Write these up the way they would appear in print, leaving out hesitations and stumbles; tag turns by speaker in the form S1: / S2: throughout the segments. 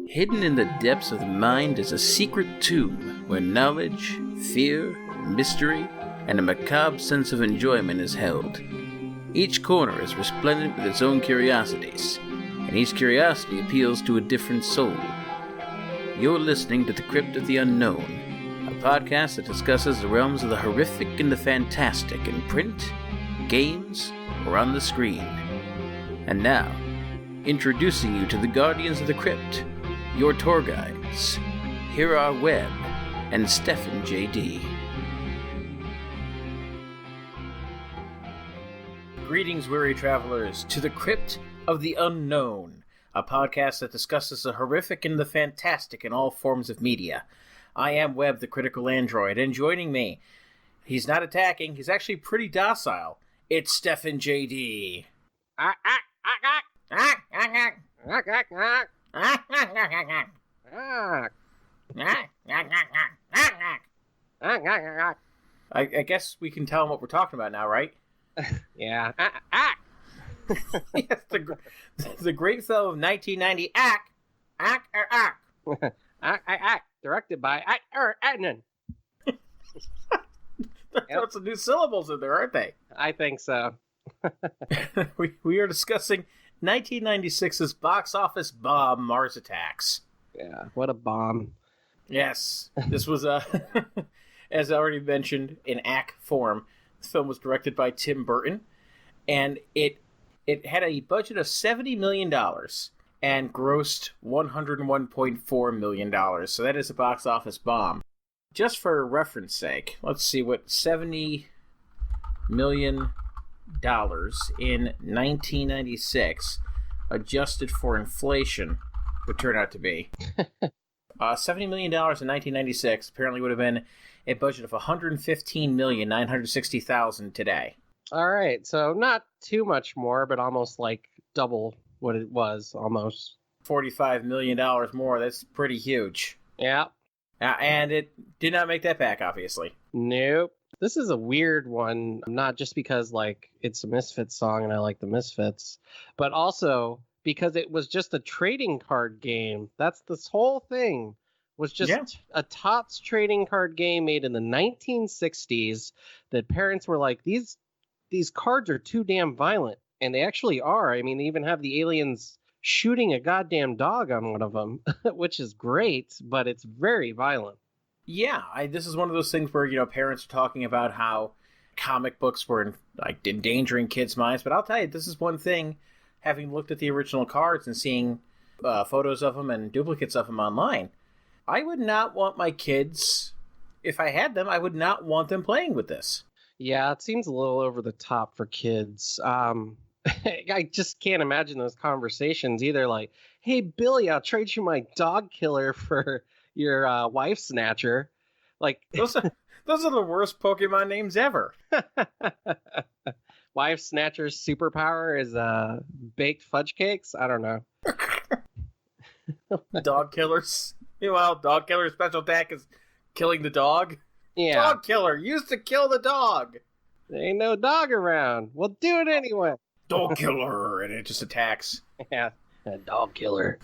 S1: Hidden in the depths of the mind is a secret tomb where knowledge, fear, mystery, and a macabre sense of enjoyment is held. Each corner is resplendent with its own curiosities, and each curiosity appeals to a different soul. You're listening to The Crypt of the Unknown, a podcast that discusses the realms of the horrific and the fantastic in print, games, or on the screen. And now, introducing you to the Guardians of the Crypt, your tour guides. Here are Webb and Stefan JD. Greetings, weary travelers, to the Crypt of the Unknown, a podcast that discusses the horrific and the fantastic in all forms of media. I am Webb, the critical android, and joining me, he's not attacking, he's actually pretty docile. It's Stefan JD. I guess we can tell them what we're talking about now, right?
S2: Yeah.
S1: Yes, the great film of 1990,
S2: Directed by Adnan.
S1: There's some new syllables in there, aren't they?
S2: I think so.
S1: we are discussing 1996's box office bomb, Mars Attacks.
S2: Yeah, what a bomb.
S1: Yes, this was, as I already mentioned, in act form. The film was directed by Tim Burton, and it had a budget of $70 million and grossed $101.4 million. So that is a box office bomb. Just for reference sake, let's see what $70 million in 1996, adjusted for inflation, would turn out to be. $70 million in 1996 apparently would have been a budget of $115,960,000 today.
S2: All right, so not too much more, but almost like double what it was, almost.
S1: $45 million more, that's pretty huge.
S2: Yeah.
S1: And it did not make that back, obviously.
S2: Nope. This is a weird one, not just because, like, it's a Misfits song and I like the Misfits, but also because it was just a trading card game. That's this whole thing was just a TOTS trading card game made in the 1960s that parents were like, these cards are too damn violent. And they actually are. I mean, they even have the aliens shooting a goddamn dog on one of them, which is great, but it's very violent.
S1: Yeah, this is one of those things where, parents are talking about how comic books were endangering kids' minds. But I'll tell you, this is one thing, having looked at the original cards and seeing photos of them and duplicates of them online, I would not want my kids, if I had them, I would not want them playing with this.
S2: Yeah, it seems a little over the top for kids. I just can't imagine those conversations either. Like, hey, Billy, I'll trade you my dog killer for your wife snatcher. Like,
S1: those are the worst Pokemon names ever.
S2: Wife snatcher's superpower is baked fudge cakes. I don't know.
S1: Dog killers. Meanwhile, dog killer's special attack is killing the dog.
S2: Yeah.
S1: Dog killer used to kill the dog.
S2: There ain't no dog around. We'll do it anyway.
S1: Dog killer, and it just attacks.
S2: Yeah, a dog killer.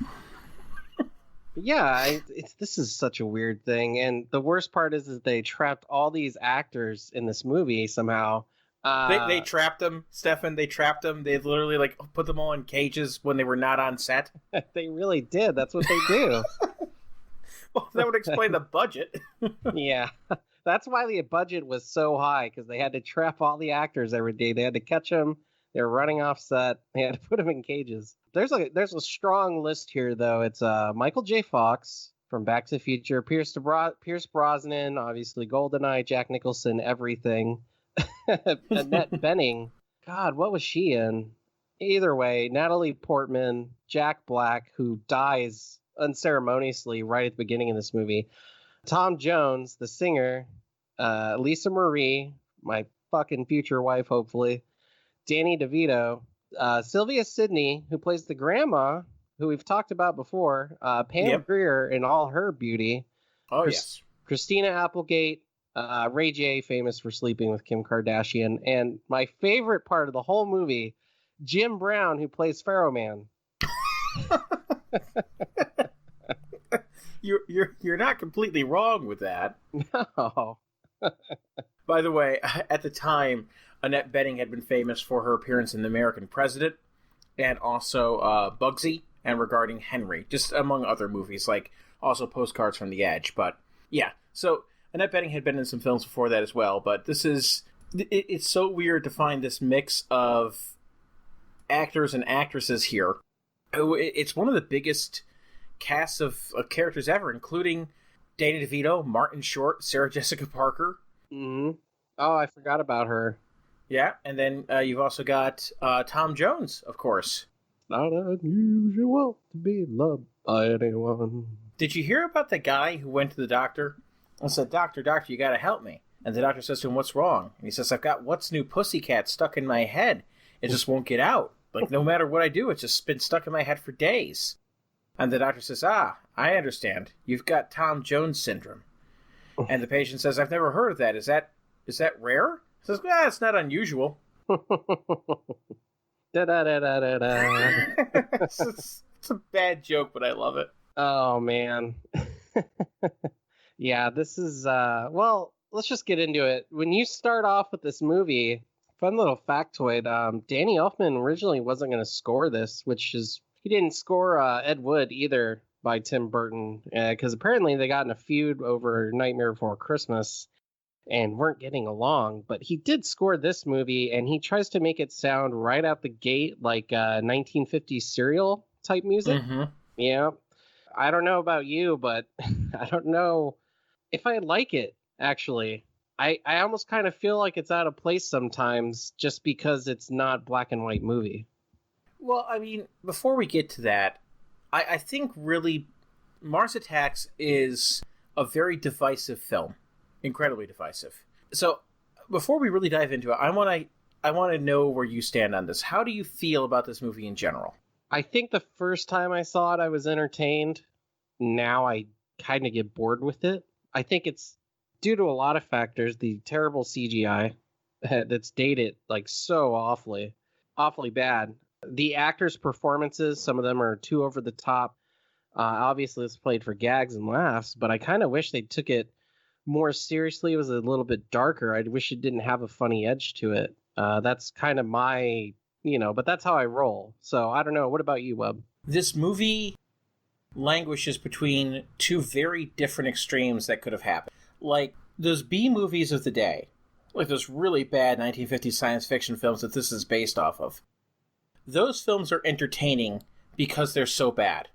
S2: Yeah, this is such a weird thing, and the worst part is they trapped all these actors in this movie somehow.
S1: They trapped them, Stefan. They trapped them. They literally put them all in cages when they were not on set.
S2: They really did. That's what they do.
S1: Well, that would explain the budget.
S2: Yeah, that's why the budget was so high, because they had to trap all the actors every day. They had to catch them. They were running off set. They had to put them in cages. There's a strong list here, though. It's Michael J. Fox from Back to the Future, Pierce Brosnan, obviously GoldenEye, Jack Nicholson, everything. Annette Bening. God, what was she in? Either way, Natalie Portman, Jack Black, who dies unceremoniously right at the beginning of this movie. Tom Jones, the singer. Lisa Marie, my fucking future wife, hopefully. Danny DeVito, Sylvia Sidney, who plays the grandma, who we've talked about before, Pam Grier in all her beauty.
S1: Oh, yes.
S2: Christina Applegate, Ray J, famous for sleeping with Kim Kardashian. And my favorite part of the whole movie, Jim Brown, who plays Pharaoh Man.
S1: You're not completely wrong with that.
S2: No.
S1: By the way, at the time, Annette Bening had been famous for her appearance in The American President and also Bugsy and Regarding Henry, just among other movies, like also Postcards from the Edge. But yeah, so Annette Bening had been in some films before that as well, but it's so weird to find this mix of actors and actresses here. It's one of the biggest casts of characters ever, including Danny DeVito, Martin Short, Sarah Jessica Parker.
S2: Mm-hmm. Oh, I forgot about her.
S1: Yeah, and then you've also got Tom Jones, of course.
S2: Not unusual to be loved by anyone.
S1: Did you hear about the guy who went to the doctor and said, Doctor, you gotta help me. And the doctor says to him, what's wrong? And he says, I've got What's New Pussycat stuck in my head. It just won't get out. Like, no matter what I do, it's just been stuck in my head for days. And the doctor says, I understand. You've got Tom Jones syndrome. And the patient says, I've never heard of that. Is that rare? He says, it's not unusual.
S2: Da-da-da-da-da-da.
S1: It's a bad joke, but I love it.
S2: Oh, man. Yeah, this is, well, let's just get into it. When you start off with this movie, fun little factoid, Danny Elfman originally wasn't going to score this, he didn't score Ed Wood either by Tim Burton, because apparently they got in a feud over Nightmare Before Christmas and weren't getting along, but he did score this movie, and he tries to make it sound right out the gate like 1950s serial type music.
S1: Mm-hmm.
S2: Yeah. I don't know about you, but I don't know if I like it, actually. I almost kind of feel like it's out of place sometimes just because it's not black and white movie.
S1: Well, I mean, before we get to that, I think really Mars Attacks is a very divisive film. Incredibly divisive. So, before we really dive into it, I want to know where you stand on this. How do you feel about this movie in general?
S2: I think the first time I saw it, I was entertained. Now I kind of get bored with it. I think it's due to a lot of factors. The terrible CGI that's dated like so awfully bad. The actors' performances, some of them are too over the top. Obviously, it's played for gags and laughs, but I kind of wish they took it more seriously. It was a little bit darker. I wish it didn't have a funny edge to it. That's kind of my, but that's how I roll. So I don't know. What about you, Webb?
S1: This movie languishes between two very different extremes that could have happened. Like those B movies of the day, like those really bad 1950s science fiction films that this is based off of. Those films are entertaining because they're so bad.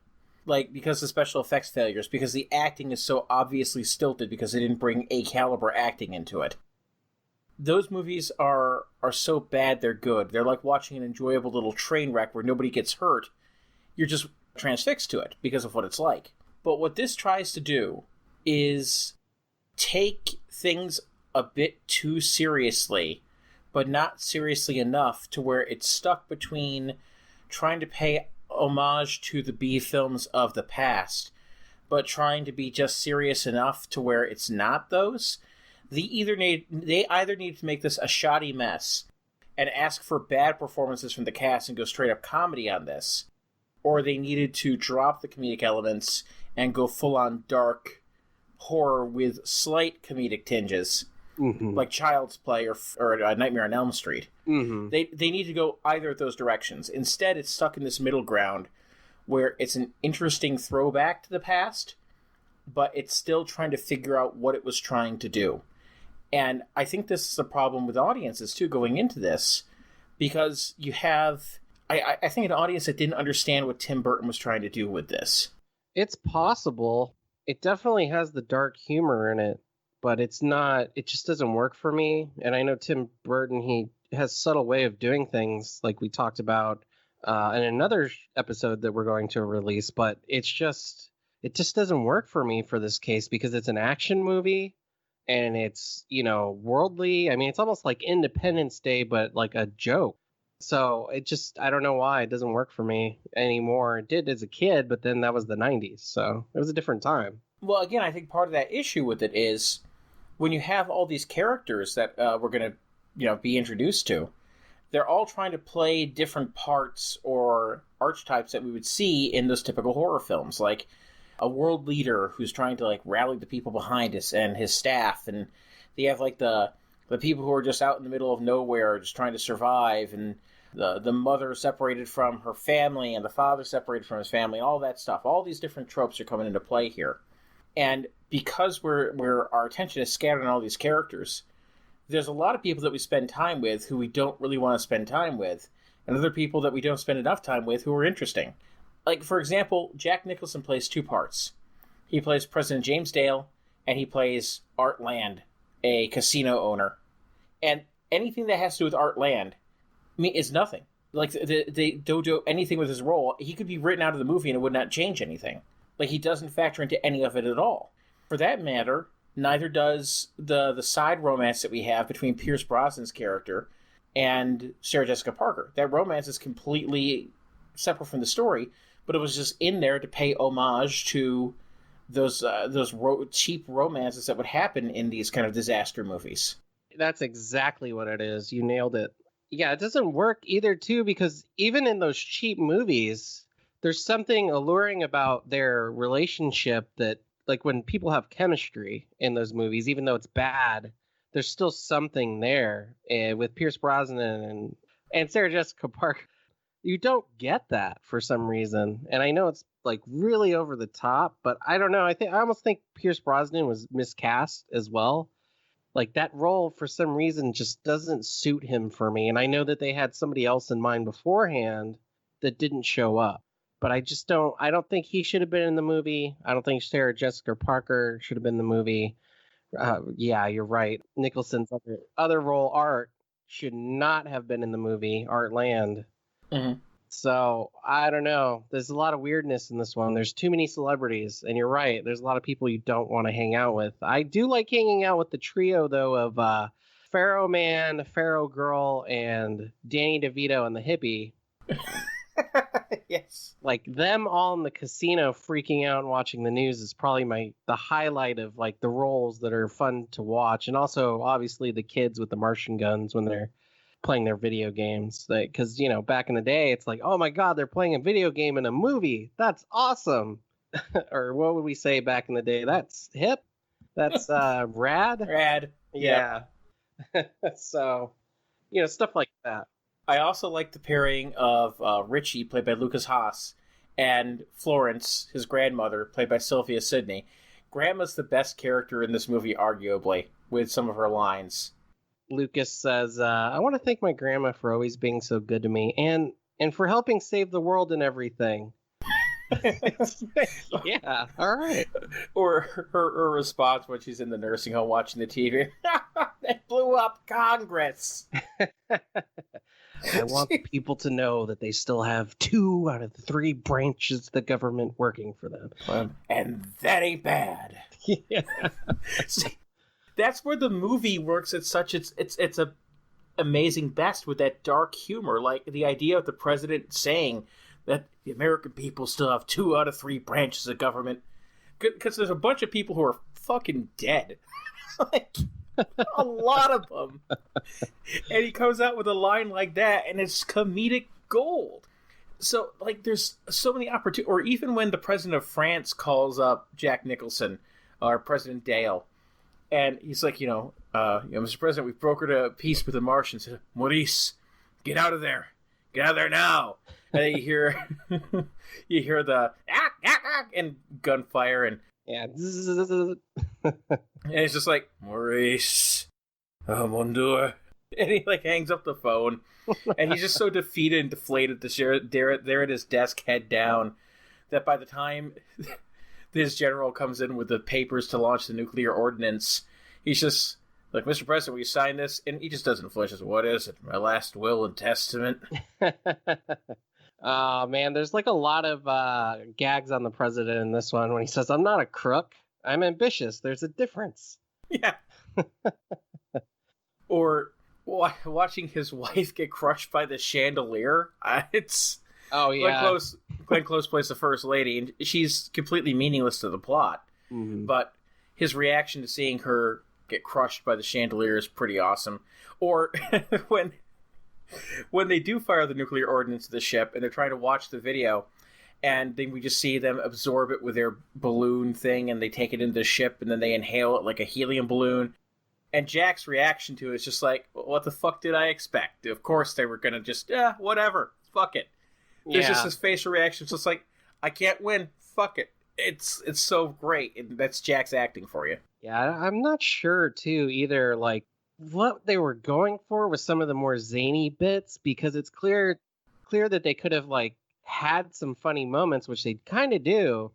S1: Like, because of special effects failures, because the acting is so obviously stilted because they didn't bring A-caliber acting into it. Those movies are so bad they're good. They're like watching an enjoyable little train wreck where nobody gets hurt. You're just transfixed to it because of what it's like. But what this tries to do is take things a bit too seriously, but not seriously enough to where it's stuck between trying to pay homage to the B films of the past, but trying to be just serious enough to where it's not those. They either need to make this a shoddy mess and ask for bad performances from the cast and go straight up comedy on this, or they needed to drop the comedic elements and go full on dark horror with slight comedic tinges. Mm-hmm. Like Child's Play or Nightmare on Elm Street.
S2: Mm-hmm.
S1: They need to go either of those directions. Instead, it's stuck in this middle ground where it's an interesting throwback to the past, but it's still trying to figure out what it was trying to do. And I think this is a problem with audiences, too, going into this, because you have, I think, an audience that didn't understand what Tim Burton was trying to do with this.
S2: It's possible. It definitely has the dark humor in it. But it just doesn't work for me. And I know Tim Burton, he has a subtle way of doing things like we talked about in another episode that we're going to release. But it just doesn't work for me for this case because it's an action movie and it's, worldly. I mean, it's almost like Independence Day, but like a joke. So I don't know why it doesn't work for me anymore. It did as a kid, but then that was the 90s. So it was a different time.
S1: Well, again, I think part of that issue with it is
S3: when you have all these characters that we're going to, be introduced to, they're all trying to play different parts or archetypes that we would see in those typical horror films, like a world leader who's trying to, like, rally the people behind us and his staff, and they have, like, the people who are just out in the middle of nowhere just trying to survive, and the mother separated from her family and the father separated from his family, all that stuff. All these different tropes are coming into play here. And because our attention is scattered on all these characters, there's a lot of people that we spend time with who we don't really want to spend time with, and other people that we don't spend enough time with who are interesting. Like, for example, Jack Nicholson plays two parts. He plays President James Dale, and he plays Art Land, a casino owner. And anything that has to do with Art Land is nothing. Like, they don't do anything with his role. He could be written out of the movie and it would not change anything. Like, he doesn't factor into any of it at all. For that matter, neither does the side romance that we have between Pierce Brosnan's character and Sarah Jessica Parker. That romance is completely separate from the story, but it was just in there to pay homage to those cheap romances that would happen in these kind of disaster movies.
S2: That's exactly what it is. You nailed it. Yeah, it doesn't work either, too, because even in those cheap movies, there's something alluring about their relationship that, like, when people have chemistry in those movies, even though it's bad, there's still something there. With Pierce Brosnan and Sarah Jessica Parker, you don't get that for some reason. And I know it's, like, really over the top, but I don't know. I almost think Pierce Brosnan was miscast as well. Like, that role, for some reason, just doesn't suit him for me. And I know that they had somebody else in mind beforehand that didn't show up. But I don't think he should have been in the movie. I don't think Sarah Jessica Parker should have been in the movie. Yeah, you're right. Nicholson's other role, Art, should not have been in the movie, Art Land.
S3: Mm-hmm.
S2: So, I don't know. There's a lot of weirdness in this one. There's too many celebrities, and you're right. There's a lot of people you don't want to hang out with. I do like hanging out with the trio, though, of Pharaoh Man, Pharaoh Girl, and Danny DeVito and the hippie.
S3: Yes.
S2: Like, them all in the casino freaking out and watching the news is probably the highlight of, like, the roles that are fun to watch. And also, obviously, the kids with the Martian guns when they're playing their video games, because back in the day it's like, oh my god, they're playing a video game in a movie, that's awesome. Or what would we say back in the day? That's hip, that's rad. Yeah. So stuff like that.
S3: I also like the pairing of Richie, played by Lucas Haas, and Florence, his grandmother, played by Sylvia Sidney. Grandma's the best character in this movie, arguably, with some of her lines.
S2: Lucas says, I want to thank my grandma for always being so good to me and for helping save the world and everything. Yeah, all right.
S3: Or her response when she's in the nursing home watching the TV. They blew up Congress.
S2: I want people to know that they still have 2 out of the 3 branches of the government working for them.
S3: And that ain't bad.
S2: Yeah.
S3: See, that's where the movie works at it's a amazing best, with that dark humor, like the idea of the president saying that the American people still have 2 out of 3 branches of government, because there's a bunch of people who are fucking dead. Like, a lot of them. And he comes out with a line like that, and it's comedic gold. So, like, there's so many opportunities. Or even when the president of France calls up Jack Nicholson, or President Dale, and he's like, Mr. President, we've brokered a peace with the Martians. Maurice, get out of there. Get out of there now. And then you hear the and gunfire, and
S2: yeah.
S3: And it's just like, Maurice, Mondor. And he, like, hangs up the phone. And he's just so defeated and deflated there at his desk, head down, that by the time this general comes in with the papers to launch the nuclear ordinance, he's just like, Mr. President, will you sign this? And he just doesn't flinch. What is it? My last will and testament?
S2: Oh, man, there's like a lot of gags on the president in this one when he says, I'm not a crook, I'm ambitious. There's a difference.
S3: Yeah. Or watching his wife get crushed by the chandelier. It's...
S2: Oh, yeah.
S3: Glenn Close plays the first lady, and she's completely meaningless to the plot.
S2: Mm-hmm.
S3: But his reaction to seeing her get crushed by the chandelier is pretty awesome. Or when they do fire the nuclear ordnance to the ship and they're trying to watch the video, and then we just see them absorb it with their balloon thing, and they take it into the ship, and then they inhale it like a helium balloon. And Jack's reaction to it is just like, what the fuck did I expect? Of course they were going to just, whatever, fuck it. There's just this facial reaction. It's just like, I can't win, fuck it. It's so great, and that's Jack's acting for you.
S2: Yeah, I'm not sure, too, either, like, what they were going for with some of the more zany bits, because it's clear that they could have, like, had some funny moments, which they kind of do,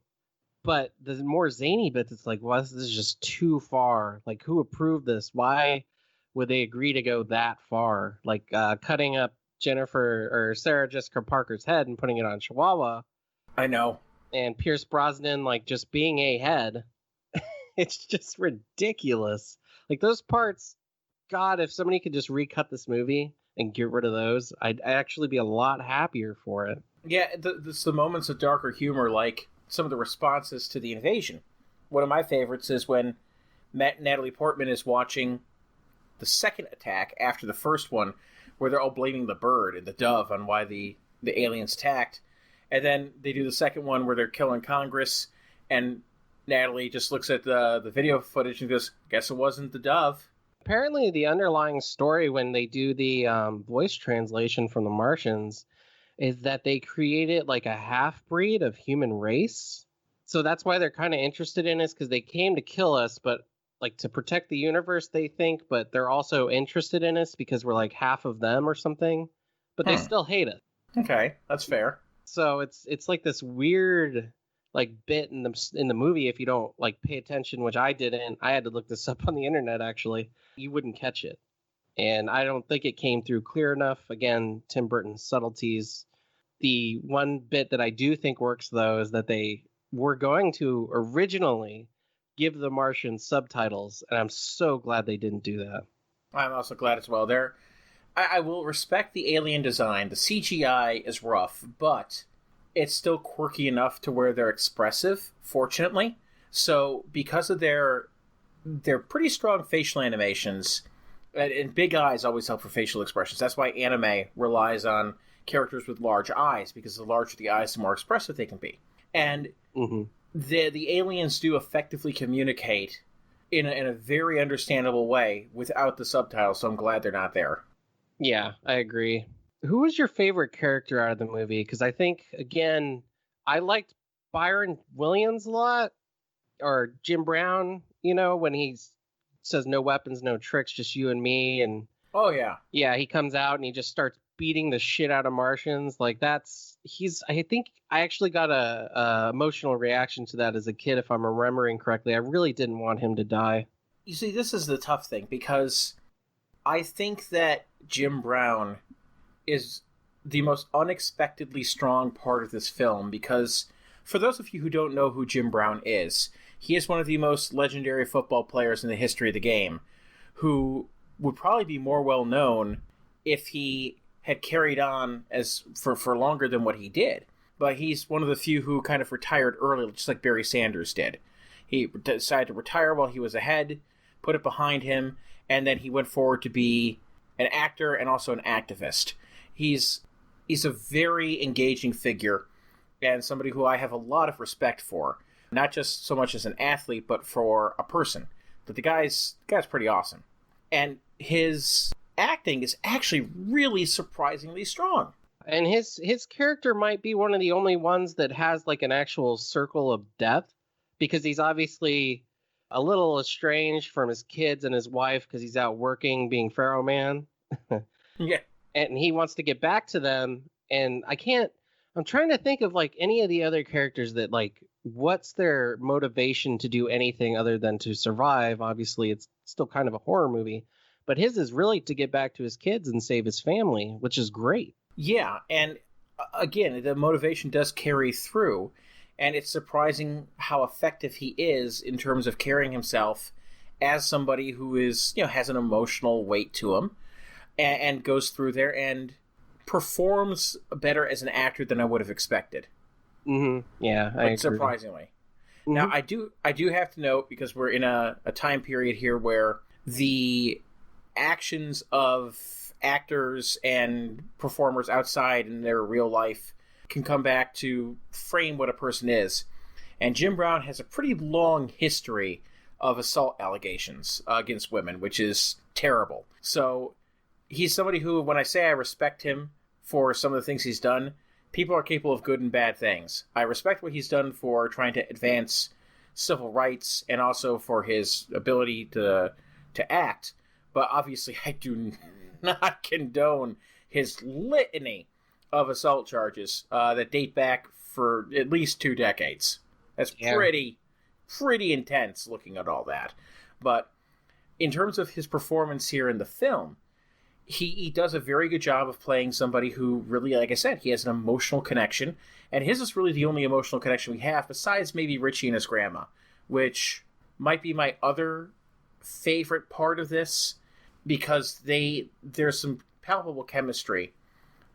S2: but the more zany bits, it's like, well, this is just too far. Like, who approved this? Why would they agree to go that far? Like, cutting up Sarah Jessica Parker's head and putting it on Chihuahua.
S3: I know.
S2: And Pierce Brosnan, like, just being a head. It's just ridiculous. Like, those parts, God, if somebody could just recut this movie and get rid of those, I'd actually be a lot happier for it.
S3: Yeah, it's the moments of darker humor, like some of the responses to the invasion. One of my favorites is when Natalie Portman is watching the second attack after the first one, where they're all blaming the bird and the dove on why the aliens attacked. And then they do the second one where they're killing Congress, and Natalie just looks at the video footage and goes, guess it wasn't the dove.
S2: Apparently the underlying story when they do the voice translation from the Martians is that they created like a half-breed of human race. So that's why they're kind of interested in us, because they came to kill us, but like to protect the universe, they think, but they're also interested in us because we're like half of them or something. But they still hate us.
S3: Okay, that's fair.
S2: So it's like this weird like bit in the movie. If you don't like pay attention, which I didn't, I had to look this up on the internet actually, you wouldn't catch it. And I don't think it came through clear enough. Again, Tim Burton's subtleties. The one bit that I do think works, though, is that they were going to originally give the Martians subtitles, and I'm so glad they didn't do that.
S3: I'm also glad as well. I will respect the alien design. The CGI is rough, but it's still quirky enough to where they're expressive, fortunately. So because of their pretty strong facial animations, and big eyes always help for facial expressions. That's why anime relies on characters with large eyes, because the larger the eyes, the more expressive they can be. And the aliens do effectively communicate in a very understandable way without the subtitles, so I'm glad they're not there.
S2: Yeah, I agree. Who was your favorite character out of the movie? Because I think, again, I liked Byron Williams a lot, or Jim Brown, when he says no weapons, no tricks, just you and me. And
S3: oh, yeah.
S2: Yeah, he comes out and he just starts beating the shit out of Martians. Like I think I actually got a emotional reaction to that as a kid, if I'm remembering correctly. I really didn't want him to die.
S3: You see, this is the tough thing, because I think that Jim Brown is the most unexpectedly strong part of this film, because for those of you who don't know who Jim Brown is, he is one of the most legendary football players in the history of the game, who would probably be more well known if he had carried on as for longer than what he did. But he's one of the few who kind of retired early, just like Barry Sanders did. He decided to retire while he was ahead, put it behind him, and then he went forward to be an actor and also an activist. He's a very engaging figure, and somebody who I have a lot of respect for, not just so much as an athlete, but for a person. But the guy's pretty awesome. And his acting is actually really surprisingly strong.
S2: And his character might be one of the only ones that has like an actual circle of death, because he's obviously a little estranged from his kids and his wife because he's out working being Pharaoh Man.
S3: Yeah.
S2: And he wants to get back to them. And I'm trying to think of like any of the other characters that like, what's their motivation to do anything other than to survive? Obviously, it's still kind of a horror movie, but his is really to get back to his kids and save his family, which is great.
S3: Yeah, and again, the motivation does carry through, and it's surprising how effective he is in terms of carrying himself as somebody who is, has an emotional weight to him, and goes through there and performs better as an actor than I would have expected.
S2: Mm-hmm. Yeah, I agree.
S3: Surprisingly. Now, I do have to note, because we're in a time period here where the actions of actors and performers outside in their real life can come back to frame what a person is. And Jim Brown has a pretty long history of assault allegations against women, which is terrible. So he's somebody who, when I say I respect him for some of the things he's done, people are capable of good and bad things. I respect what he's done for trying to advance civil rights and also for his ability to act, but obviously I do not condone his litany of assault charges that date back for at least 2 decades. That's pretty intense looking at all that. But in terms of his performance here in the film, he does a very good job of playing somebody who really, like I said, he has an emotional connection. And his is really the only emotional connection we have, besides maybe Richie and his grandma, which might be my other favorite part of this, because there's some palpable chemistry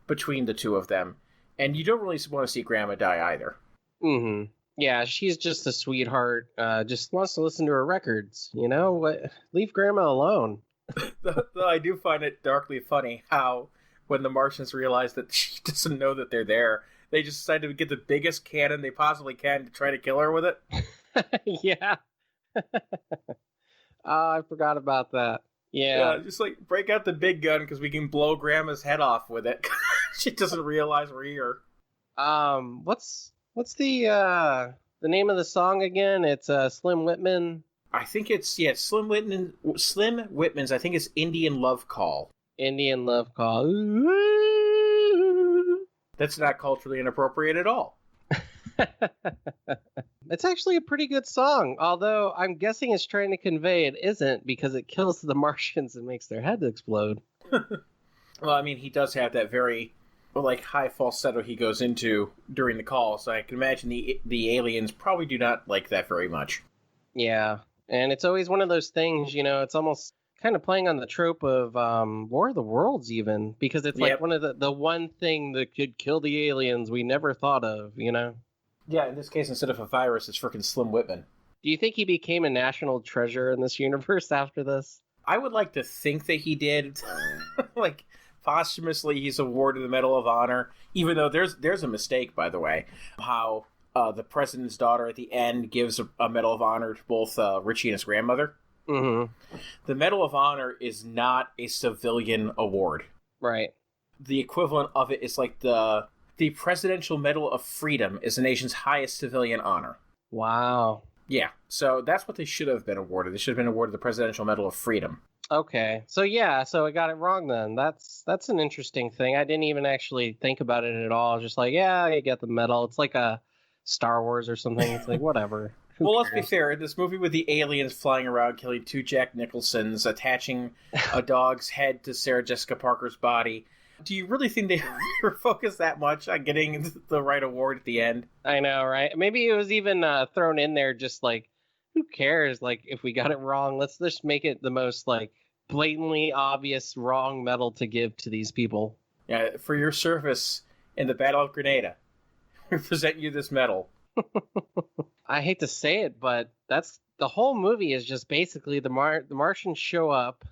S3: between the two of them. And you don't really want to see grandma die either.
S2: Mm-hmm. Yeah, she's just a sweetheart. Just wants to listen to her records. You know what? Leave grandma alone.
S3: Though I do find it darkly funny how, when the Martians realize that she doesn't know that they're there, they just decide to get the biggest cannon they possibly can to try to kill her with it.
S2: Yeah. Oh, I forgot about that. Yeah.
S3: Just like break out the big gun because we can blow Grandma's head off with it. She doesn't realize we're here.
S2: What's the name of the song again? It's Slim Whitman.
S3: I think it's Slim Whitman's. I think it's Indian Love Call.
S2: Indian Love Call.
S3: That's not culturally inappropriate at all.
S2: It's actually a pretty good song, although I'm guessing it's trying to convey it isn't, because it kills the Martians and makes their heads explode.
S3: Well, I mean, he does have that very high falsetto he goes into during the call, so I can imagine the aliens probably do not like that very much.
S2: Yeah, and it's always one of those things, it's almost kind of playing on the trope of War of the Worlds even, because it's like one of the one thing that could kill the aliens we never thought of,
S3: Yeah, in this case, instead of a virus, it's freaking Slim Whitman.
S2: Do you think he became a national treasure in this universe after this?
S3: I would like to think that he did. Posthumously, he's awarded the Medal of Honor, even though there's a mistake, by the way, how the president's daughter at the end gives a Medal of Honor to both Richie and his grandmother.
S2: Mm-hmm.
S3: The Medal of Honor is not a civilian award.
S2: Right.
S3: The equivalent of it is like the Presidential Medal of Freedom is the nation's highest civilian honor.
S2: Wow.
S3: Yeah, so that's what they should have been awarded. They should have been awarded the Presidential Medal of Freedom.
S2: Okay, so I got it wrong then. That's an interesting thing. I didn't even actually think about it at all. Just like, yeah, you get the medal. It's like a Star Wars or something. It's like, whatever.
S3: Well, let's be fair. In this movie with the aliens flying around, killing 2 Jack Nicholsons, attaching a dog's head to Sarah Jessica Parker's body, do you really think they were focused that much on getting the right award at the end?
S2: I know, right? Maybe it was even thrown in there just like, who cares? Like, if we got it wrong, let's just make it the most, blatantly obvious wrong medal to give to these people.
S3: Yeah, for your service in the Battle of Grenada, we present you this medal.
S2: I hate to say it, but that's the whole movie is just basically the Martians show up.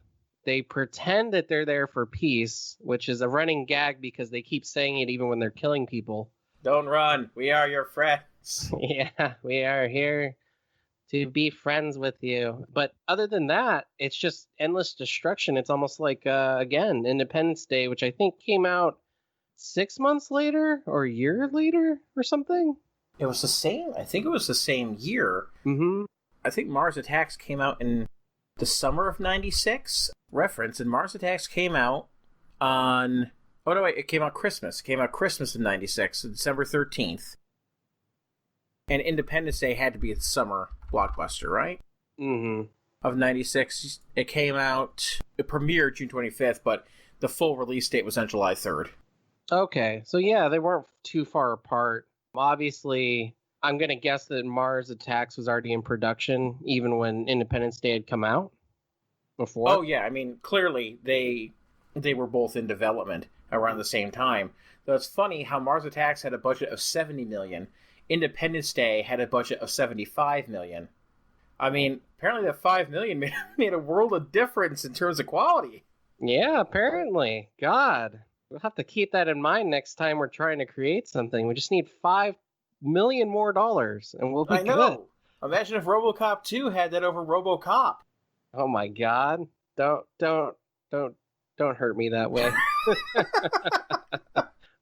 S2: They pretend that they're there for peace, which is a running gag because they keep saying it even when they're killing people.
S3: Don't run. We are your friends.
S2: Yeah, we are here to be friends with you. But other than that, it's just endless destruction. It's almost like, again, Independence Day, which I think came out 6 months later or a year later or something.
S3: It was the same. I think it was the same year.
S2: Mm-hmm.
S3: I think Mars Attacks came out in the summer of 96. Reference, and Mars Attacks came out on... Oh, no, wait, it came out Christmas. It came out Christmas of 96, December 13th. And Independence Day had to be a summer blockbuster, right?
S2: Mm-hmm.
S3: Of 96. It came out... It premiered June 25th, but the full release date was on July 3rd.
S2: Okay, so yeah, they weren't too far apart. Obviously, I'm going to guess that Mars Attacks was already in production, even when Independence Day had come out before.
S3: Oh, yeah, I mean, clearly they were both in development around the same time. Though it's funny how Mars Attacks had a budget of $70 million. Independence Day had a budget of $75 million. I mean, apparently that $5 million made a world of difference in terms of quality.
S2: Yeah, apparently. God, we'll have to keep that in mind next time we're trying to create something. We just need $5 million more, and we'll be
S3: I know.
S2: good.
S3: Imagine if RoboCop 2 had that over RoboCop.
S2: Oh my God! Don't hurt me that way.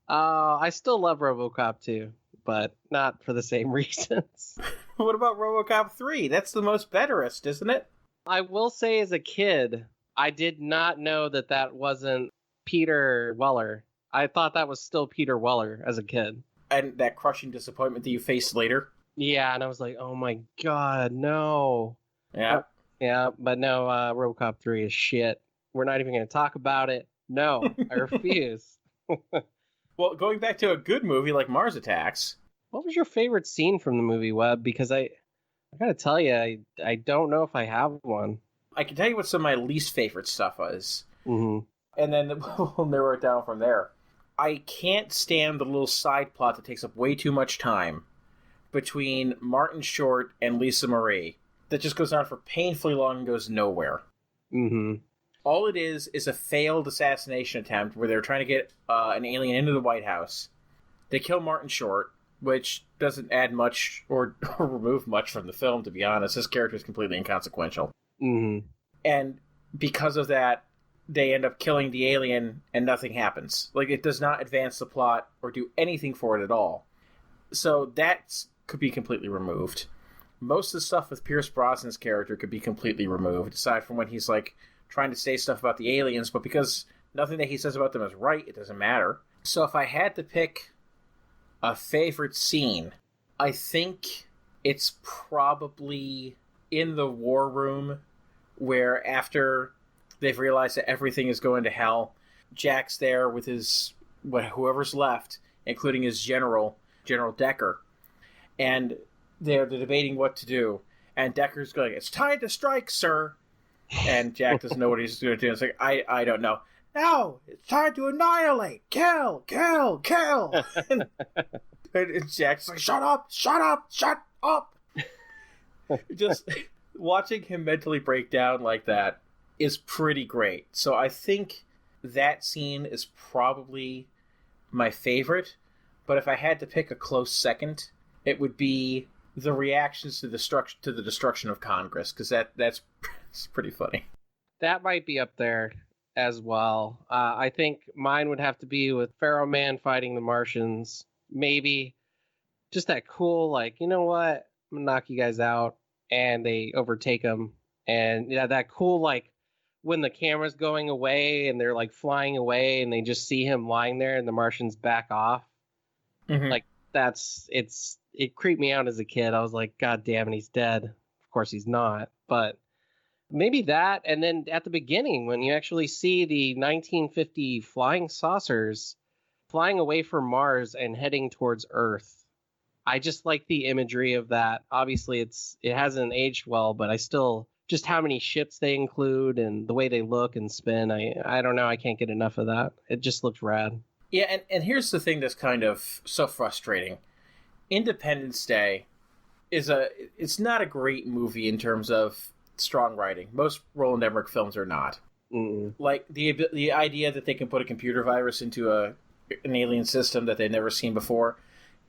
S2: I still love RoboCop 2, but not for the same reasons.
S3: What about RoboCop 3? That's the most betterest, isn't it?
S2: I will say, as a kid, I did not know that wasn't Peter Weller. I thought that was still Peter Weller as a kid.
S3: And that crushing disappointment that you faced later.
S2: Yeah, and I was like, oh my God, no.
S3: Yeah.
S2: Yeah, but no, RoboCop 3 is shit. We're not even going to talk about it. No, I refuse.
S3: Well, going back to a good movie like Mars Attacks.
S2: What was your favorite scene from the movie, Webb? Because I gotta tell you, I don't know if I have one.
S3: I can tell you what some of my least favorite stuff is.
S2: Mm-hmm.
S3: And then we'll narrow it down from there. I can't stand the little side plot that takes up way too much time between Martin Short and Lisa Marie that just goes on for painfully long and goes nowhere.
S2: Mm-hmm.
S3: All it is a failed assassination attempt where they're trying to get an alien into the White House. They kill Martin Short, which doesn't add much or remove much from the film, to be honest. His character is completely inconsequential.
S2: Mm-hmm.
S3: And because of that, they end up killing the alien and nothing happens. Like, it does not advance the plot or do anything for it at all. So that could be completely removed. Most of the stuff with Pierce Brosnan's character could be completely removed, aside from when he's, like, trying to say stuff about the aliens, but because nothing that he says about them is right, it doesn't matter. So if I had to pick a favorite scene, I think it's probably in the war room, where after they've realized that everything is going to hell, Jack's there with his whoever's left, including his General Decker, and they're debating what to do. And Decker's going, "It's time to strike, sir." And Jack doesn't know what he's going to do. It's like, I don't know. "No, it's time to annihilate. Kill, kill, kill." and Jack's like, shut up. Just watching him mentally break down like that is pretty great. So I think that scene is probably my favorite. But if I had to pick a close second, it would be the reactions to the destruction of Congress, because that's pretty funny.
S2: That might be up there as well. I think mine would have to be with Pharaoh Man fighting the Martians. Maybe just that cool, like, you know what? I'm gonna knock you guys out, and they overtake him. And yeah, that cool, like, when the camera's going away and they're like flying away, and they just see him lying there, and the Martians back off.
S3: Mm-hmm.
S2: Like, it creeped me out as a kid. I was like, God damn it, he's dead. Of course he's not, but maybe that. And then at the beginning, when you actually see the 1950 flying saucers flying away from Mars and heading towards Earth, I just like the imagery of that. Obviously, it hasn't aged well, but I still, just how many ships they include and the way they look and spin, I don't know. I can't get enough of that. It just looks rad.
S3: Yeah, and here's the thing that's kind of so frustrating. Independence Day it's not a great movie in terms of strong writing. Most Roland Emmerich films are not.
S2: Mm-mm.
S3: Like the idea that they can put a computer virus into an alien system that they've never seen before.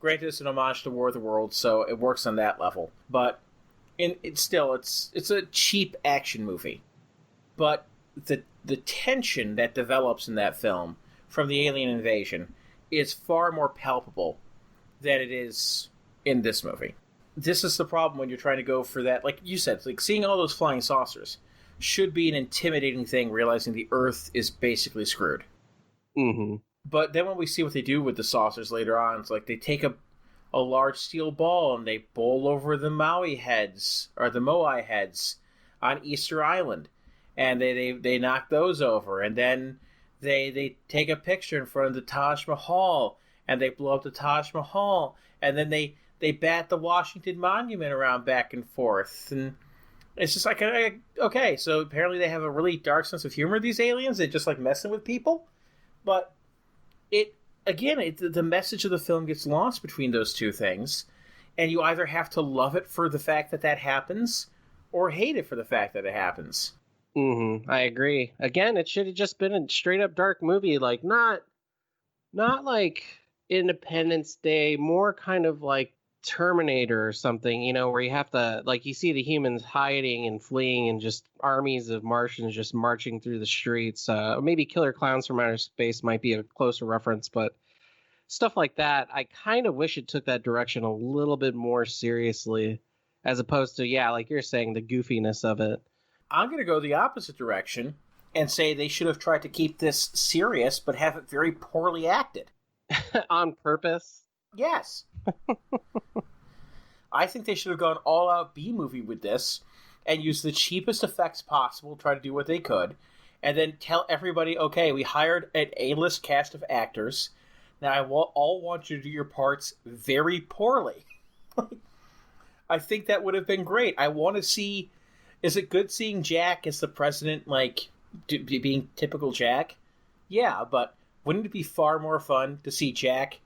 S3: Granted, it's an homage to War of the Worlds, so it works on that level. But it's a cheap action movie. But the tension that develops in that film from the alien invasion is far more palpable than it is in this movie. This is the problem when you're trying to go for that. Like you said, like seeing all those flying saucers should be an intimidating thing, realizing the Earth is basically screwed.
S2: Mm-hmm.
S3: But then when we see what they do with the saucers later on, it's like they take a large steel ball and they bowl over the Moai heads on Easter Island, and they knock those over, and then they take a picture in front of the Taj Mahal, and they blow up the Taj Mahal, and then they bat the Washington Monument around back and forth, and it's just like, okay, so apparently they have a really dark sense of humor, these aliens. They just like messing with people, but the message of the film gets lost between those two things, And you either have to love it for the fact that that happens, or hate it for the fact that it happens.
S2: I agree. Again, it should have just been a straight up dark movie, like not like Independence Day, more kind of like Terminator or something, you know, where you have to, like, you see the humans hiding and fleeing and just armies of Martians just marching through the streets. Maybe Killer Clowns from Outer Space might be a closer reference, but stuff like that, I kind of wish it took that direction a little bit more seriously, as opposed to, yeah, like you're saying, the goofiness of it.
S3: I'm going to go the opposite direction and say they should have tried to keep this serious, but have it very poorly acted.
S2: On purpose?
S3: Yes. I think they should have gone all-out B-movie with this and used the cheapest effects possible, try to do what they could, and then tell everybody, okay, we hired an A-list cast of actors. Now I all want you to do your parts very poorly. I think that would have been great. I want to see... Is it good seeing Jack as the president, like, being typical Jack? Yeah, but wouldn't it be far more fun to see Jack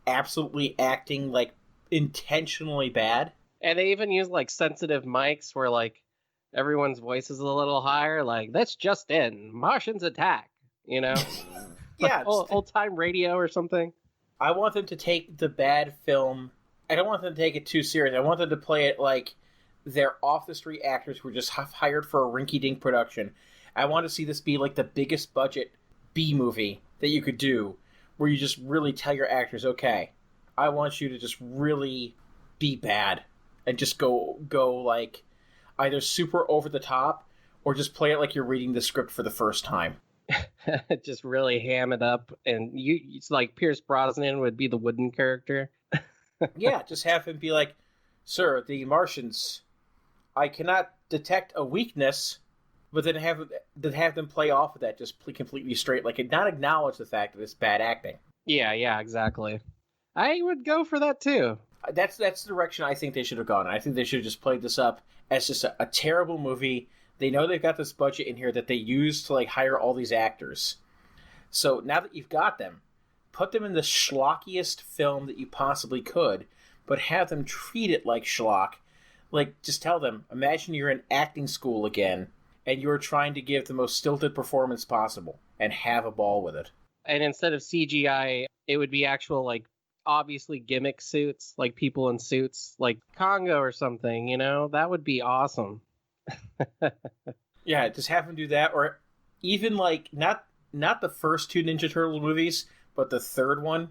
S3: absolutely acting, like, intentionally bad?
S2: And they even use, like, sensitive mics where, like, everyone's voice is a little higher. Like, that's just in. Martians attack, you know?
S3: Yeah.
S2: Like old-time radio or something.
S3: I want them to take the bad film... I don't want them to take it too serious. I want them to play it like... They're off-the-street actors who were just hired for a rinky-dink production. I want to see this be like the biggest budget B-movie that you could do, where you just really tell your actors, okay, I want you to just really be bad, and just go like either super over the top, or just play it like you're reading the script for the first time.
S2: Just really ham it up, and it's like Pierce Brosnan would be the wooden character.
S3: Yeah, just have him be like, sir, the Martians... I cannot detect a weakness, but then have them play off of that just completely straight, like not acknowledge the fact that it's bad acting.
S2: Yeah, exactly. I would go for that too.
S3: That's the direction I think they should have gone. I think they should have just played this up as just a terrible movie. They know they've got this budget in here that they use to like hire all these actors. So now that you've got them, put them in the schlockiest film that you possibly could, but have them treat it like schlock. Like, just tell them, imagine you're in acting school again, and you're trying to give the most stilted performance possible, and have a ball with it.
S2: And instead of CGI, it would be actual, like, obviously gimmick suits, like people in suits, like Congo or something, you know? That would be awesome.
S3: Yeah, just have them do that, or even, like, not the first two Ninja Turtle movies, but the third one.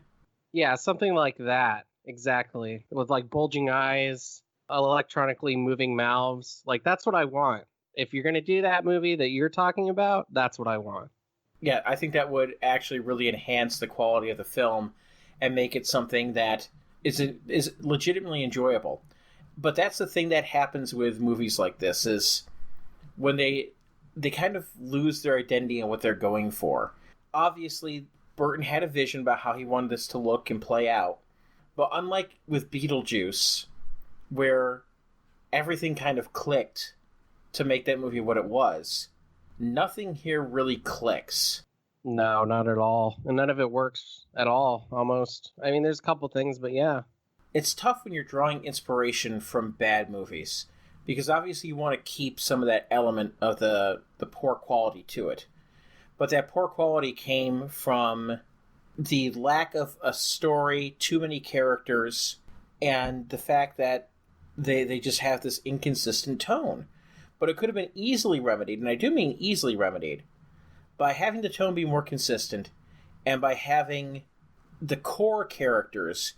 S2: Yeah, something like that, exactly. With, like, bulging eyes... electronically moving mouths. Like, that's what I want. If you're going to do that movie that you're talking about, that's what I want.
S3: Yeah, I think that would actually really enhance the quality of the film and make it something that is legitimately enjoyable. But that's the thing that happens with movies like this, is when they kind of lose their identity and what they're going for. Obviously, Burton had a vision about how he wanted this to look and play out. But unlike with Beetlejuice, where everything kind of clicked to make that movie what it was, nothing here really clicks.
S2: No, not at all. And none of it works at all, almost. I mean, there's a couple things, but yeah.
S3: It's tough when you're drawing inspiration from bad movies, because obviously you want to keep some of that element of the poor quality to it. But that poor quality came from the lack of a story, too many characters, and the fact that they just have this inconsistent tone. But it could have been easily remedied, and I do mean easily remedied, by having the tone be more consistent, and by having the core characters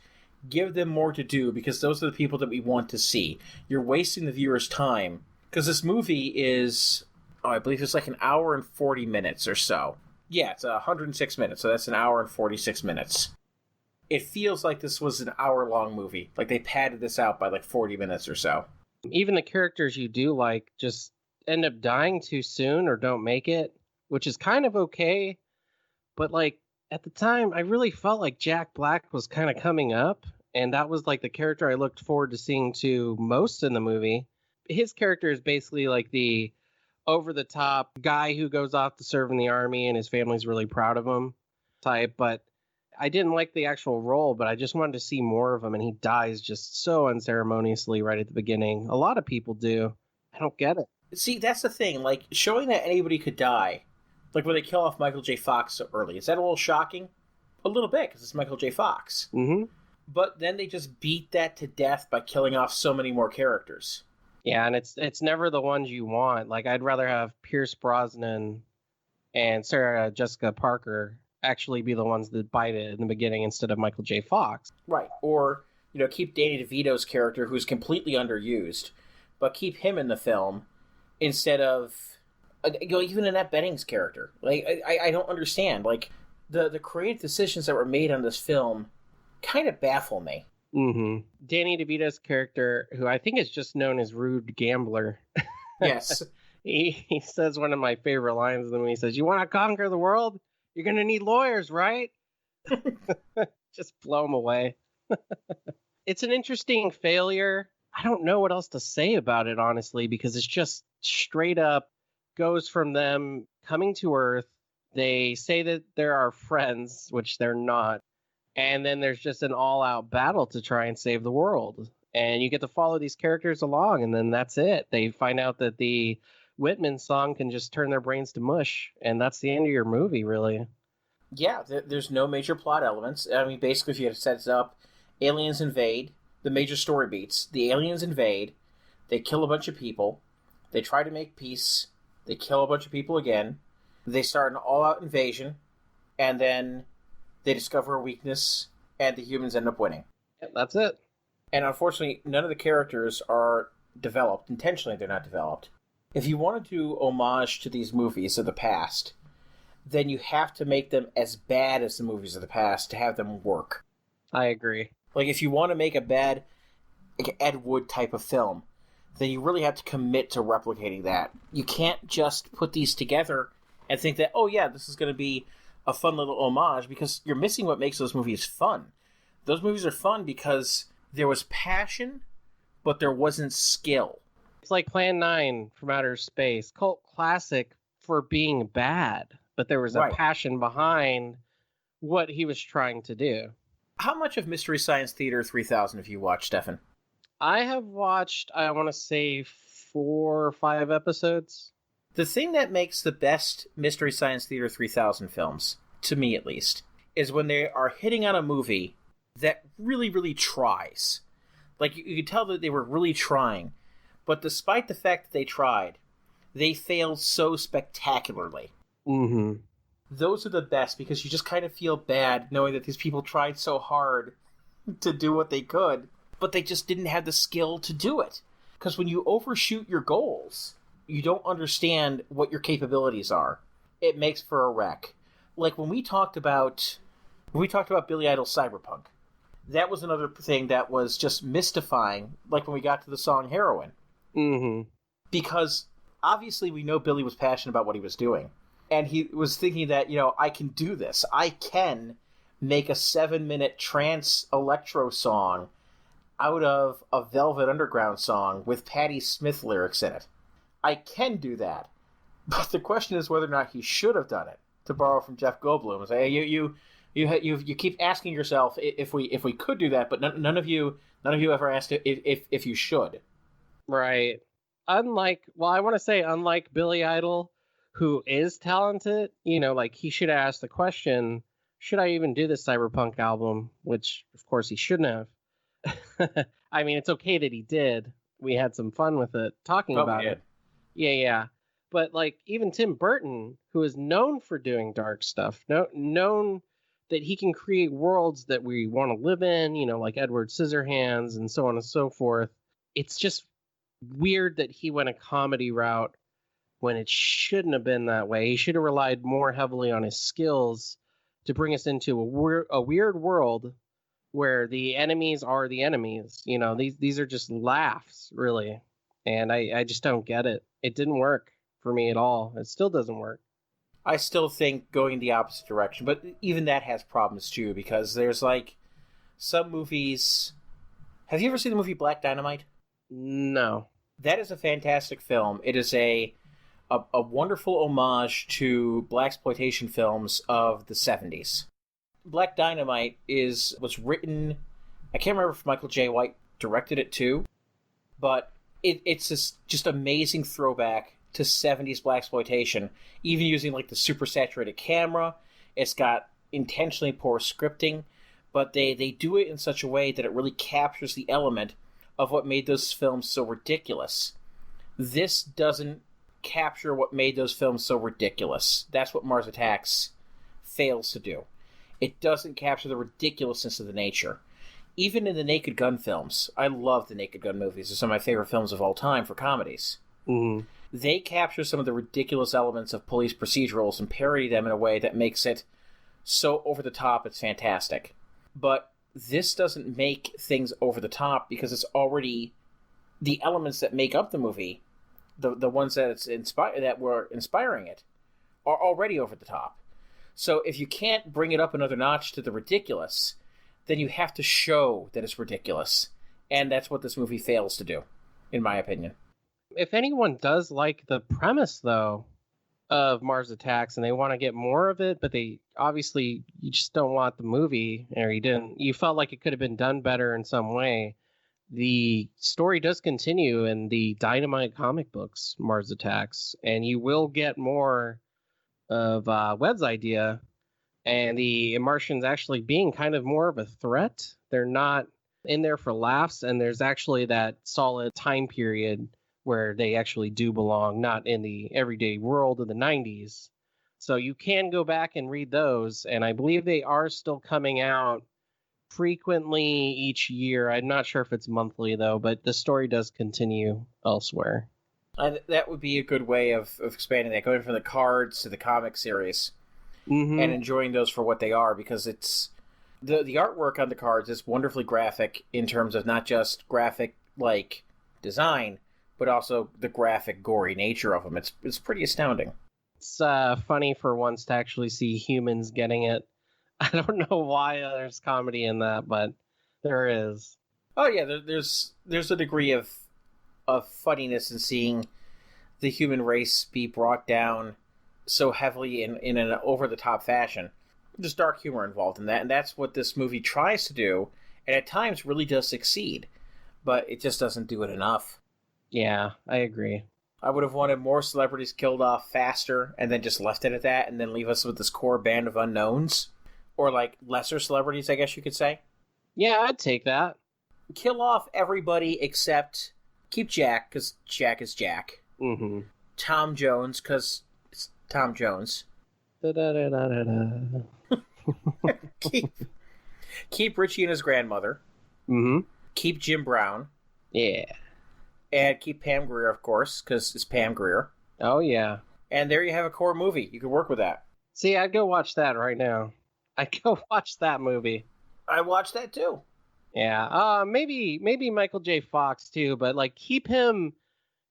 S3: give them more to do, because those are the people that we want to see. You're wasting the viewer's time, because this movie is, I believe it's like an hour and 40 minutes or so. Yeah, it's 106 minutes, so that's an hour and 46 minutes. It feels like this was an hour-long movie. Like, they padded this out by, like, 40 minutes or so.
S2: Even the characters you do like just end up dying too soon or don't make it, which is kind of okay. But, like, at the time, I really felt like Jack Black was kind of coming up, and that was, like, the character I looked forward to seeing to most in the movie. His character is basically, like, the over-the-top guy who goes off to serve in the army and his family's really proud of him type, but I didn't like the actual role, but I just wanted to see more of him, and he dies just so unceremoniously right at the beginning. A lot of people do. I don't get it.
S3: See, that's the thing. Like, showing that anybody could die, like when they kill off Michael J. Fox so early, is that a little shocking? A little bit, because it's Michael J. Fox.
S2: Mm-hmm.
S3: But then they just beat that to death by killing off so many more characters.
S2: Yeah, and it's never the ones you want. Like, I'd rather have Pierce Brosnan and Sarah Jessica Parker actually be the ones that bite it in the beginning instead of Michael J. Fox.
S3: Right. Or, keep Danny DeVito's character, who's completely underused, but keep him in the film instead of, even Annette Bening's character. Like, I don't understand. Like, the creative decisions that were made on this film kind of baffle me.
S2: Mm-hmm. Danny DeVito's character, who I think is just known as Rude Gambler.
S3: Yes.
S2: He says one of my favorite lines in the movie. He says, "You want to conquer the world? You're going to need lawyers, right?" Just blow him away. It's an interesting failure. I don't know what else to say about it, honestly, because it's just straight up goes from them coming to Earth. They say that they're our friends, which they're not. And then there's just an all-out battle to try and save the world. And you get to follow these characters along, and then that's it. They find out that the Whitman song can just turn their brains to mush, and that's the end of your movie, really.
S3: Yeah, there's no major plot elements. I mean, basically, if you had to set it up, aliens invade, the major story beats. The aliens invade, they kill a bunch of people, they try to make peace, they kill a bunch of people again, they start an all-out invasion, and then they discover a weakness, and the humans end up winning.
S2: Yeah, that's it.
S3: And unfortunately, none of the characters are developed. Intentionally, they're not developed. If you want to do homage to these movies of the past, then you have to make them as bad as the movies of the past to have them work.
S2: I agree.
S3: Like, if you want to make a bad, like, Ed Wood type of film, then you really have to commit to replicating that. You can't just put these together and think that, oh yeah, this is going to be a fun little homage, because you're missing what makes those movies fun. Those movies are fun because there was passion, but there wasn't skill.
S2: It's like Plan 9 from Outer Space. Cult classic for being bad, but there was a passion behind what he was trying to do.
S3: How much of Mystery Science Theater 3000 have you watched, Stefan?
S2: I have watched, I want to say, 4 or 5 episodes.
S3: The thing that makes the best Mystery Science Theater 3000 films, to me at least, is when they are hitting on a movie that really, really tries. Like, you could tell that they were really trying, but despite the fact that they tried, they failed so spectacularly.
S2: Mm-hmm.
S3: Those are the best, because you just kind of feel bad knowing that these people tried so hard to do what they could, but they just didn't have the skill to do it. Because when you overshoot your goals, you don't understand what your capabilities are. It makes for a wreck. Like when we talked about Billy Idol's Cyberpunk, that was another thing that was just mystifying, like when we got to the song Heroin.
S2: Mm-hmm.
S3: Because obviously we know Billy was passionate about what he was doing. And he was thinking that, I can do this. I can make a 7-minute trance electro song out of a Velvet Underground song with Patti Smith lyrics in it. I can do that. But the question is whether or not he should have done it, to borrow from Jeff Goldblum. Say, you keep asking yourself if we could do that, but none of you ever asked if you should.
S2: Right. Unlike Billy Idol, who is talented, like he should ask the question, should I even do this Cyberpunk album? Which, of course, he shouldn't have. I mean, it's okay that he did. We had some fun with it, talking about it. Yeah. But, like, even Tim Burton, who is known for doing dark stuff, known that he can create worlds that we want to live in, like Edward Scissorhands and so on and so forth. It's just weird that he went a comedy route when it shouldn't have been that way. He should have relied more heavily on his skills to bring us into a weird world where the enemies are the enemies. These are just laughs, really. And I just don't get it. It didn't work for me at all. It still doesn't work.
S3: I still think going the opposite direction, but even that has problems too, because there's like some movies. Have you ever seen the movie Black Dynamite?
S2: No.
S3: That is a fantastic film. It is a wonderful homage to blaxploitation films of the 70s. Black Dynamite was written, I can't remember if Michael J. White directed it too, but it's just amazing throwback to 70s blaxploitation, even using like the super saturated camera. It's got intentionally poor scripting, but they do it in such a way that it really captures the element of what made those films so ridiculous. This doesn't capture what made those films so ridiculous. That's what Mars Attacks fails to do. It doesn't capture the ridiculousness of the nature. Even in the Naked Gun films, I love the Naked Gun movies. They're some of my favorite films of all time for comedies.
S2: Mm-hmm.
S3: They capture some of the ridiculous elements of police procedurals and parody them in a way that makes it so over the top it's fantastic. But this doesn't make things over the top because it's already the elements that make up the movie, the ones that were inspiring it, are already over the top. So if you can't bring it up another notch to the ridiculous, then you have to show that it's ridiculous. And that's what this movie fails to do, in my opinion.
S2: If anyone does like the premise, though, of Mars Attacks and they want to get more of it, but they obviously, you just don't want the movie, or you felt like it could have been done better in some way, the story does continue in the Dynamite comic books, Mars Attacks, and you will get more of Webb's idea and the Martians actually being kind of more of a threat. They're not in there for laughs, and there's actually that solid time period where they actually do belong, not in the everyday world of the 90s. So you can go back and read those, and I believe they are still coming out frequently each year. I'm not sure if it's monthly, though, but the story does continue elsewhere.
S3: That would be a good way of expanding that, going from the cards to the comic series, and enjoying those for what they are, because it's the artwork on the cards is wonderfully graphic in terms of not just graphic like design, but also the graphic, gory nature of them. It's pretty astounding.
S2: It's funny for once to actually see humans getting it. I don't know why there's comedy in that, but there is.
S3: Oh yeah, there's a degree of funniness in seeing the human race be brought down so heavily in an over-the-top fashion. There's dark humor involved in that, and that's what this movie tries to do, and at times really does succeed, but it just doesn't do it enough.
S2: Yeah, I agree.
S3: I would have wanted more celebrities killed off faster and then just left it at that and then leave us with this core band of unknowns. Or, like, lesser celebrities, I guess you could say.
S2: Yeah, I'd take that.
S3: Kill off everybody except... Keep Jack, because Jack is Jack.
S2: Mm-hmm.
S3: Tom Jones, because it's Tom Jones. Keep Richie and his grandmother.
S2: Mm-hmm.
S3: Keep Jim Brown.
S2: Yeah.
S3: And keep Pam Grier, of course, because it's Pam Grier.
S2: Oh, yeah.
S3: And there you have a core movie. You can work with that.
S2: See, I'd go watch that right now. I'd go watch that movie.
S3: I watched that, too.
S2: Yeah. Maybe Michael J. Fox, too, but, like, keep him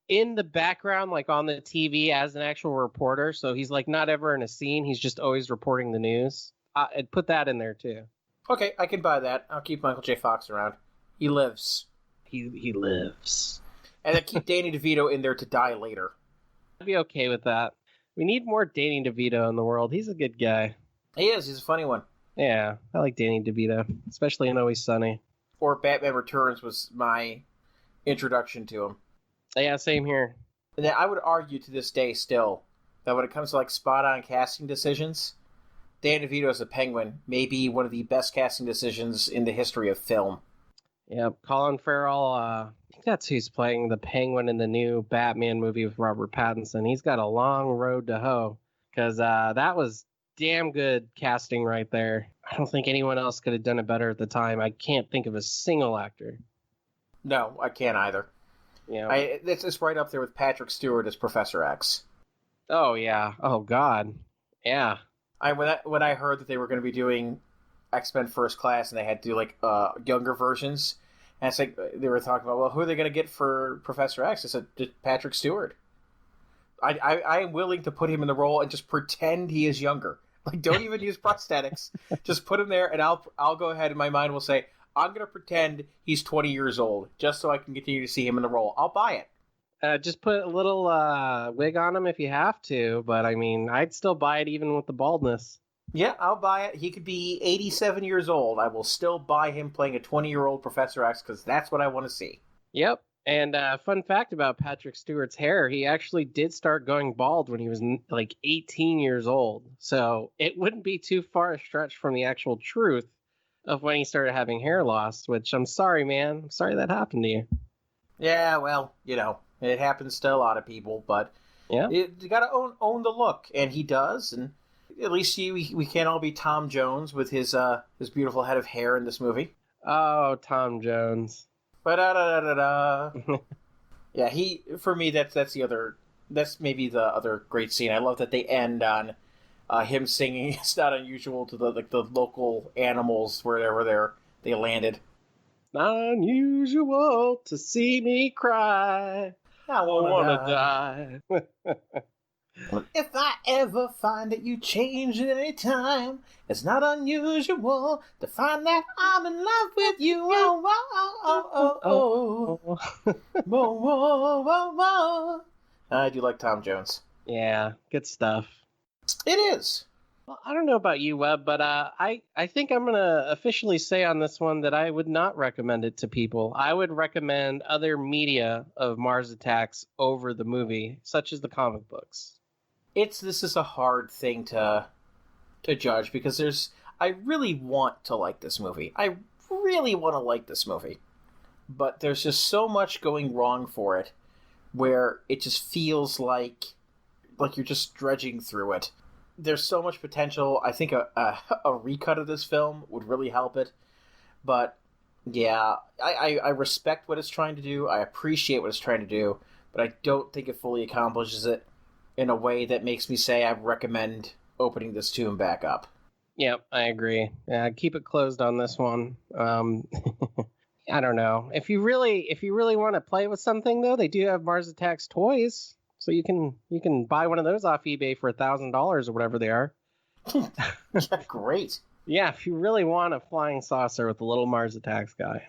S2: in the background, like, on the TV as an actual reporter, so he's, like, not ever in a scene. He's just always reporting the news. I'd put that in there, too.
S3: Okay, I can buy that. I'll keep Michael J. Fox around. He lives.
S2: He lives.
S3: And then keep Danny DeVito in there to die later.
S2: I'd be okay with that. We need more Danny DeVito in the world. He's a good guy.
S3: He is. He's a funny one.
S2: Yeah, I like Danny DeVito, especially in Always Sunny.
S3: Or Batman Returns was my introduction to him.
S2: Yeah, same here.
S3: And I would argue to this day still that when it comes to like spot-on casting decisions, Danny DeVito as a Penguin may be one of the best casting decisions in the history of film.
S2: Yep, Colin Farrell, I think that's who's playing the Penguin in the new Batman movie with Robert Pattinson. He's got a long road to hoe, because that was damn good casting right there. I don't think anyone else could have done it better at the time. I can't think of a single actor.
S3: No, I can't either.
S2: Yeah,
S3: it's right up there with Patrick Stewart as Professor X.
S2: Oh, yeah. Oh, God. Yeah.
S3: When I heard that they were going to be doing X-Men First Class and they had to do like younger versions, and it's like they were talking about, well, who are they going to get for Professor X? I said, just Patrick Stewart. I am willing to put him in the role and just pretend he is younger. Like, don't even use prosthetics. Just put him there, and I'll go ahead and my mind will say, I'm going to pretend he's 20 years old just so I can continue to see him in the role. I'll buy it.
S2: Just put a little wig on him if you have to, but I mean, I'd still buy it even with the baldness.
S3: Yeah, I'll buy it. He could be 87 years old. I will still buy him playing a 20-year-old Professor X because that's what I want to see.
S2: Yep. And fun fact about Patrick Stewart's hair, he actually did start going bald when he was like 18 years old. So it wouldn't be too far a stretch from the actual truth of when he started having hair loss, which I'm sorry, man. I'm sorry that happened to you.
S3: Yeah, well, it happens to a lot of people, but
S2: Yeah.
S3: you got to own the look, and he does, and at least we can't all be Tom Jones with his beautiful head of hair in this movie.
S2: Oh, Tom Jones.
S3: Ba-da-da-da-da-da. Yeah, for me, that's maybe the other great scene. I love that they end on him singing. It's not unusual to the local animals wherever they landed.
S2: Not unusual to see me cry.
S3: I
S2: wanna die.
S3: If I ever find that you change at any time, it's not unusual to find that I'm in love with you. Oh, oh, oh, oh, oh. Whoa, whoa, whoa, whoa. I do like Tom Jones.
S2: Yeah, good stuff.
S3: It is.
S2: Well, I don't know about you, Webb, but I think I'm going to officially say on this one that I would not recommend it to people. I would recommend other media of Mars Attacks over the movie, such as the comic books.
S3: This is a hard thing to judge because I really want to like this movie. I really want to like this movie. But there's just so much going wrong for it where it just feels like you're just dredging through it. There's so much potential. I think a recut of this film would really help it. But yeah, I respect what it's trying to do. I appreciate what it's trying to do. But I don't think it fully accomplishes it in a way that makes me say I recommend opening this tomb back up.
S2: Yep, I agree. Keep it closed on this one. I don't know. If you really want to play with something, though, they do have Mars Attacks toys, so you can buy one of those off eBay for $1,000 or whatever they are.
S3: Great.
S2: Yeah, if you really want a flying saucer with a little Mars Attacks guy.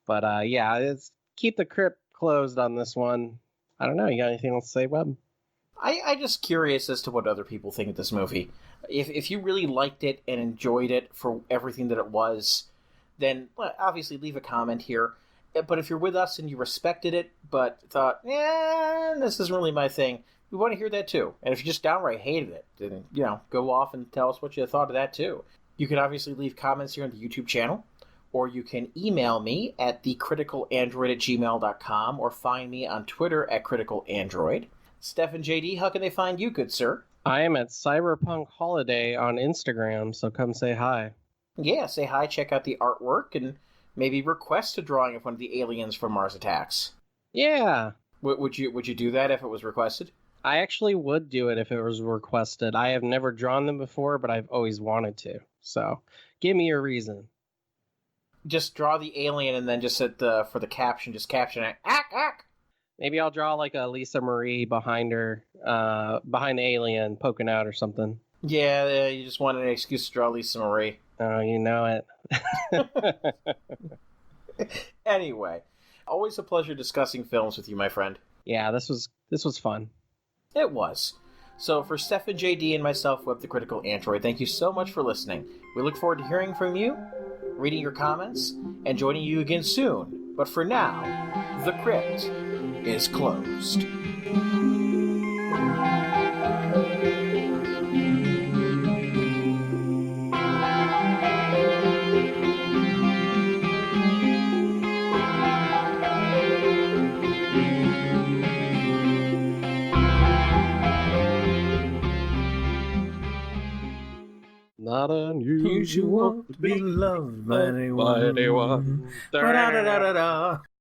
S2: But yeah, keep the crypt closed on this one. I don't know. You got anything else to say, Webb?
S3: I'm just curious as to what other people think of this movie. If you really liked it and enjoyed it for everything that it was, then obviously leave a comment here. But if you're with us and you respected it, but thought, this isn't really my thing, we want to hear that too. And if you just downright hated it, then, go off and tell us what you thought of that too. You can obviously leave comments here on the YouTube channel, or you can email me at thecriticalandroid@gmail.com, or find me on Twitter at criticalandroid. Stefan JD, how can they find you, good sir?
S2: I am at Cyberpunk Holiday on Instagram, so come say hi.
S3: Yeah, say hi, check out the artwork, and maybe request a drawing of one of the aliens from Mars Attacks.
S2: Yeah.
S3: Would you do that if it was requested?
S2: I actually would do it if it was requested. I have never drawn them before, but I've always wanted to. So, give me your reason.
S3: Just draw the alien and then just for the caption, just caption it, ack, ack.
S2: Maybe I'll draw like a Lisa Marie behind her, behind the alien poking out or something.
S3: Yeah, you just wanted an excuse to draw Lisa Marie.
S2: Oh, you know it.
S3: Anyway, always a pleasure discussing films with you, my friend.
S2: Yeah, this was fun.
S3: It was. So for Stefan JD and myself, Webb the Critical Android, thank you so much for listening. We look forward to hearing from you, reading your comments, and joining you again soon. But for now, the crypt is closed.
S2: Not unusual to be loved by anyone.
S3: Da-da-da-da-da.